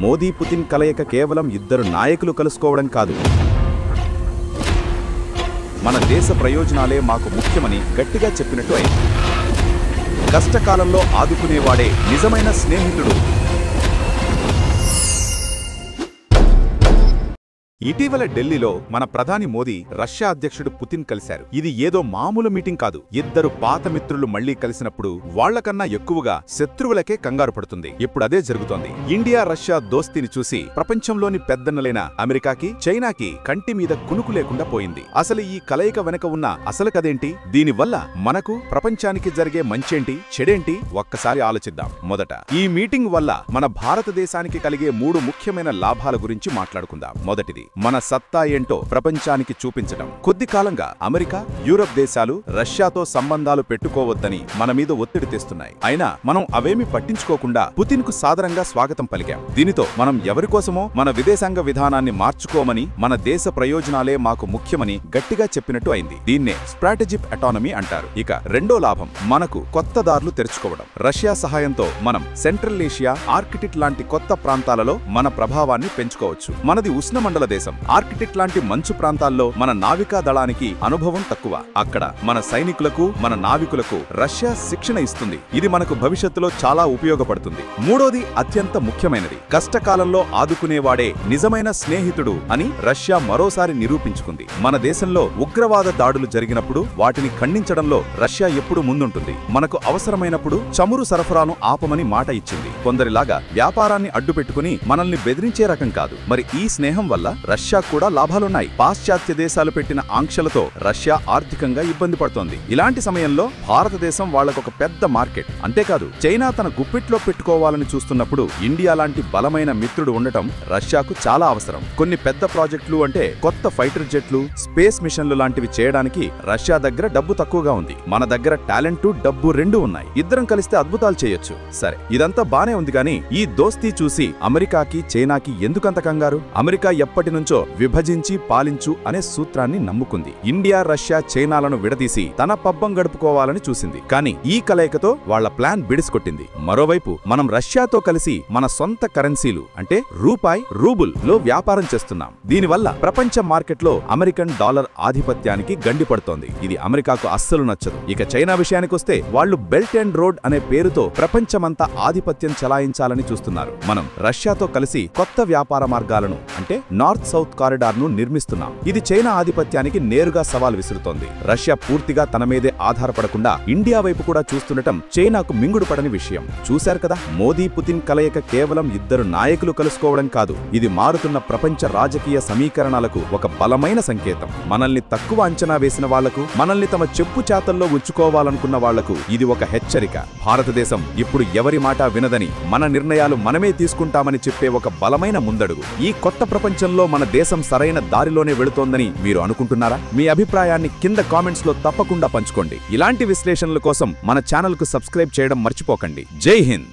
Modi Putin కలయిక కేవలం ఇద్దరు నాయకులు కలుసుకోవడం కాదు, మన దేశ ప్రయోజనాలే మాకు ముఖ్యమని గట్టిగా చెప్పినట్టు అయింది. కష్టకాలంలో ఆదుకునేవాడే నిజమైన స్నేహితుడు. ఇటీవల ఢిల్లీలో మన ప్రధాని మోదీ రష్యా అధ్యక్షుడు పుతిన్ కలిశారు. ఇది ఏదో మామూలు మీటింగ్ కాదు. ఇద్దరు పాత మిత్రులు మళ్లీ కలిసినప్పుడు వాళ్లకన్నా ఎక్కువగా శత్రువులకే కంగారు పడుతుంది. ఇప్పుడు అదే జరుగుతోంది. ఇండియా రష్యా దోస్తీని చూసి ప్రపంచంలోని పెద్దన్నలైన అమెరికాకి, చైనాకి కంటి మీద కునుకు లేకుండా పోయింది. అసలు ఈ కలయిక వెనక ఉన్న అసలు కదేంటి? దీనివల్ల మనకు, ప్రపంచానికి జరిగే మంచేంటి, చెడేంటి ఒక్కసారి ఆలోచిద్దాం. మొదట, ఈ మీటింగ్ వల్ల మన భారతదేశానికి కలిగే 3 ముఖ్యమైన లాభాల గురించి మాట్లాడుకుందాం. మొదటిది, మన సత్తా ఏంటో ప్రపంచానికి చూపించడం. కొద్ది కాలంగా అమెరికా, యూరప్ దేశాలు రష్యాతో సంబంధాలు పెట్టుకోవద్దని మన మీద ఒత్తిడి తెస్తున్నాయి. అయినా మనం అవేమీ పట్టించుకోకుండా పుతిన్ కు సాదరంగా స్వాగతం పలికాం. దీనితో మనం ఎవరికోసమో మన విదేశాంగ విధానాన్ని మార్చుకోమని, మన దేశ ప్రయోజనాలే మాకు ముఖ్యమని గట్టిగా చెప్పినట్టు అయింది. దీన్నే స్ట్రాటజిక్ అటానమీ అంటారు. ఇక రెండో లాభం, మనకు కొత్త దారులు తెరుచుకోవడం. రష్యా సహాయంతో మనం సెంట్రల్ ఏషియా, ఆర్కిటిక్ లాంటి కొత్త ప్రాంతాలలో మన ప్రభావాన్ని పెంచుకోవచ్చు. మనది ఉష్ణమండల దేశం. ఆర్కిటిక్ లాంటి మంచు ప్రాంతాల్లో మన నావికా దళానికి అనుభవం తక్కువ. అక్కడ మన సైనికులకు, మన నావికులకు రష్యా శిక్షణ ఇస్తుంది. ఇది మనకు భవిష్యత్తులో చాలా ఉపయోగపడుతుంది. మూడోది అత్యంత ముఖ్యమైనది, కష్టకాలంలో ఆదుకునేవాడే నిజమైన స్నేహితుడు అని రష్యా మరోసారి నిరూపించుకుంది. మన దేశంలో ఉగ్రవాద దాడులు జరిగినప్పుడు వాటిని ఖండించడంలో రష్యా ఎప్పుడూ ముందుంటుంది. మనకు అవసరమైనప్పుడు చమురు సరఫరాను ఆపమని మాట ఇచ్చింది. కొందరిలాగా వ్యాపారాన్ని అడ్డుపెట్టుకుని మనల్ని బెదిరించే రకం కాదు. మరి ఈ స్నేహం వల్ల రష్యా కూడా లాభాలున్నాయి. పాశ్చాత్య దేశాలు పెట్టిన ఆంక్షలతో రష్యా ఆర్థికంగా ఇబ్బంది పడుతోంది. ఇలాంటి సమయంలో భారతదేశం వాళ్లకొక పెద్ద మార్కెట్. అంతేకాదు, చైనా తన గుప్పిట్లో పెట్టుకోవాలని చూస్తున్నప్పుడు ఇండియా లాంటి బలమైన మిత్రుడు ఉండటం రష్యాకు చాలా అవసరం. కొన్ని పెద్ద ప్రాజెక్టులు అంటే కొత్త ఫైటర్ జెట్లు, స్పేస్ మిషన్లు లాంటివి చేయడానికి రష్యా దగ్గర డబ్బు తక్కువగా ఉంది. మన దగ్గర టాలెంట్, డబ్బు రెండూ ఉన్నాయి. ఇద్దరం కలిస్తే అద్భుతాలు చేయొచ్చు. సరే, ఇదంతా బానే ఉంది గానీ ఈ దోస్తీ చూసి అమెరికాకి, చైనాకి ఎందుకంత కంగారు? అమెరికా ఎప్పటి నుంచో విభజించి పాలించు అనే సూత్రాన్ని నమ్ముకుంది. ఇండియా, రష్యా, చైనాలను విడదీసి తన పబ్బం గడుపుకోవాలని చూసింది. కానీ ఈ కలయికతో వాళ్ల ప్లాన్ బిడిసికొట్టింది. మరోవైపు మనం రష్యాతో కలిసి మన సొంత కరెన్సీలు అంటే రూపాయి, రూబుల్ లో వ్యాపారం చేస్తున్నాం. దీనివల్ల ప్రపంచ మార్కెట్లో అమెరికన్ డాలర్ ఆధిపత్యానికి గండి పడుతోంది. ఇది అమెరికాకు అస్సలు నచ్చదు. ఇక చైనా విషయానికొస్తే వాళ్లు బెల్ట్ అండ్ రోడ్ అనే పేరుతో ప్రపంచమంతా ఆధిపత్యం చెలాయించాలని చూస్తున్నారు. మనం రష్యాతో కలిసి కొత్త వ్యాపార మార్గాలను అంటే నార్త్ సౌత్ కారిడార్ ను నిర్మిస్తున్నాం. ఇది చైనా ఆధిపత్యానికి నేరుగా సవాల్ విసురుతోంది. రష్యా పూర్తిగా తన మీదే ఆధారపడకుండా ఇండియా వైపు కూడా చూస్తుండటం చైనాకు మింగుడు పడని విషయం. చూశారు కదా, మోదీ పుతిన్ కలయిక కేవలం ఇద్దరు నాయకులు కలుసుకోవడం కాదు, ఇది మారుతున్న ప్రపంచ రాజకీయ సమీకరణాలకు ఒక బలమైన సంకేతం. మనల్ని తక్కువ అంచనా వేసిన వాళ్లకు, మనల్ని తమ చెప్పు చేతల్లో ఉంచుకోవాలనుకున్న వాళ్లకు ఇది ఒక హెచ్చరిక. భారతదేశం ఇప్పుడు ఎవరి మాట వినదని, మన నిర్ణయాలు మనమే తీసుకుంటామని చెప్పే ఒక బలమైన ముందడుగు. ఈ కొత్త ప్రపంచంలో మన దేశం సరైన దారిలోనే వెళుతోందని మీరు అనుకుంటున్నారా? మీ అభిప్రాయాన్ని కింద కామెంట్స్ లో తప్పకుండా పంచుకోండి. ఇలాంటి విశ్లేషణల కోసం మన ఛానల్ కు సబ్స్క్రైబ్ చేయడం మర్చిపోకండి. జై హింద్.